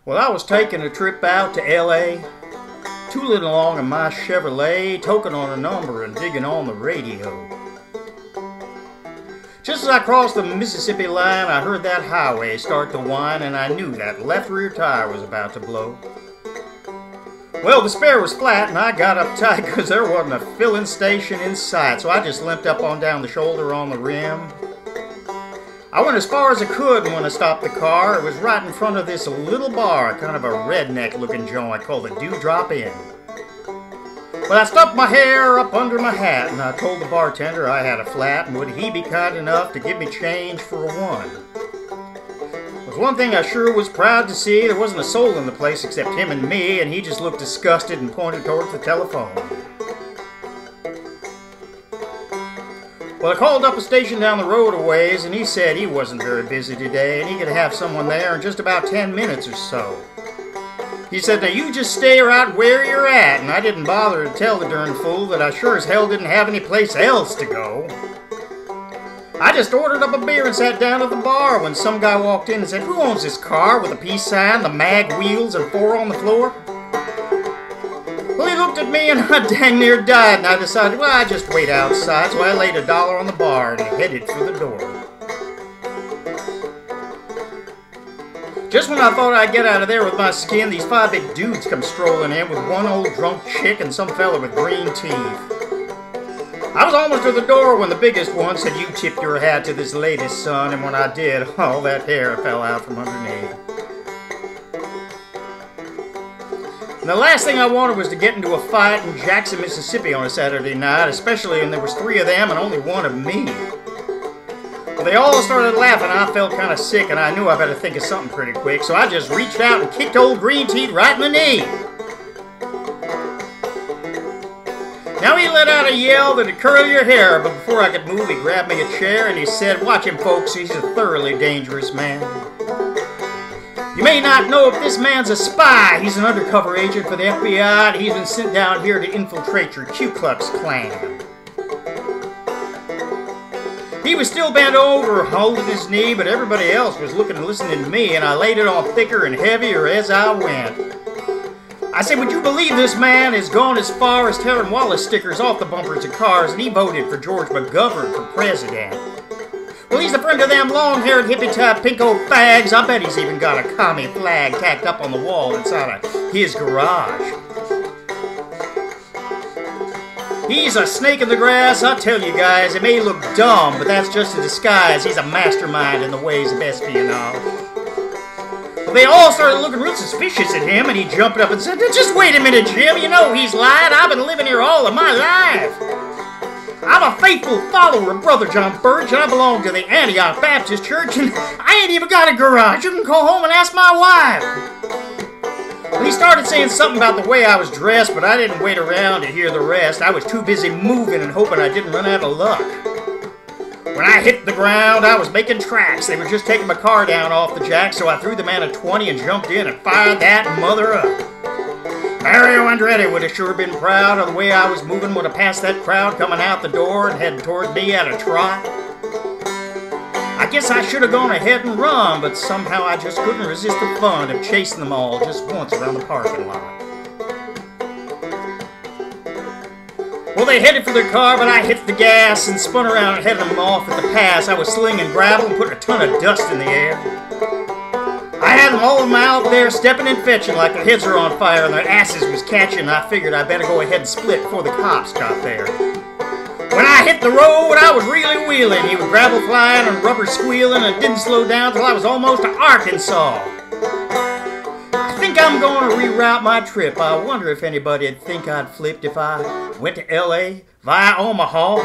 Well, I was taking a trip out to L.A., tooling along in my Chevrolet, toking on a number and digging on the radio. Just as I crossed the Mississippi line, I heard that highway start to whine, and I knew that left rear tire was about to blow. Well, the spare was flat, and I got uptight because there wasn't a filling station in sight, so I just limped up on down the shoulder on the rim. I went as far as I could, and when I stopped the car, it was right in front of this little bar, kind of a redneck-looking joint called the Dewdrop Inn. Well, I stuffed my hair up under my hat, and I told the bartender I had a flat, and would he be kind enough to give me change for a one. There's one thing I sure was proud to see. There wasn't a soul in the place except him and me, and he just looked disgusted and pointed towards the telephone. Well, I called up a station down the road a ways, and he said he wasn't very busy today, and he could have someone there in just about 10 minutes or so. He said, now you just stay right where you're at, and I didn't bother to tell the darn fool that I sure as hell didn't have any place else to go. I just ordered up a beer and sat down at the bar when some guy walked in and said, who owns this car with a peace sign, the mag wheels, and 4 on the floor? Well, he looked at me and I dang near died, and I decided, well, I'd just wait outside, so I laid $1 on the bar and headed for the door. Just when I thought I'd get out of there with my skin, these 5 big dudes come strolling in with one old drunk chick and some fella with green teeth. I was almost to the door when the biggest one said, you tip your hat to this lady, son, and when I did, all that hair fell out from underneath. And the last thing I wanted was to get into a fight in Jackson, Mississippi on a Saturday night, especially when there was 3 of them and only 1 of me. Well, they all started laughing. I felt kind of sick, and I knew I better think of something pretty quick, so I just reached out and kicked old Green Teeth right in the knee. Now he let out a yell that'd curl your hair, but before I could move, he grabbed me a chair and he said, watch him, folks, he's a thoroughly dangerous man. You may not know if this man's a spy. He's an undercover agent for the FBI, and he's been sent down here to infiltrate your Ku Klux Klan. He was still bent over, holding his knee, but everybody else was looking and listening to me, and I laid it on thicker and heavier as I went. I said, would you believe this man has gone as far as tearing Wallace stickers off the bumpers of cars, and he voted for George McGovern for president? Well, he's a friend of them long-haired, hippie-type pinko fags. I bet he's even got a commie flag tacked up on the wall inside of his garage. He's a snake in the grass, I tell you guys. It may look dumb, but that's just a disguise. He's a mastermind in the ways of espionage. Well, they all started looking real suspicious at him, and he jumped up and said, just wait a minute, Jim. You know he's lied. I've been living here all of my life. I'm a faithful follower of Brother John Birch, and I belong to the Antioch Baptist Church, and I ain't even got a garage. You can call home and ask my wife. Well, he started saying something about the way I was dressed, but I didn't wait around to hear the rest. I was too busy moving and hoping I didn't run out of luck. When I hit the ground, I was making tracks. They were just taking my car down off the jack, so I threw the man a 20 and jumped in and fired that mother up. Mario Andretti would have sure been proud of the way I was moving when I passed that crowd coming out the door and heading toward me at a trot. I guess I should have gone ahead and run, but somehow I just couldn't resist the fun of chasing them all just once around the parking lot. Well, they headed for their car, but I hit the gas and spun around and headed them off at the pass. I was slinging gravel and putting a ton of dust in the air. I had them all out there stepping and fetching like their heads are on fire and their asses was catching. I figured I better go ahead and split before the cops got there. When I hit the road, I was really wheeling. He was gravel flying and rubber squealing, and didn't slow down till I was almost to Arkansas. I think I'm going to reroute my trip. I wonder if anybody'd think I'd flipped if I went to L.A. via Omaha.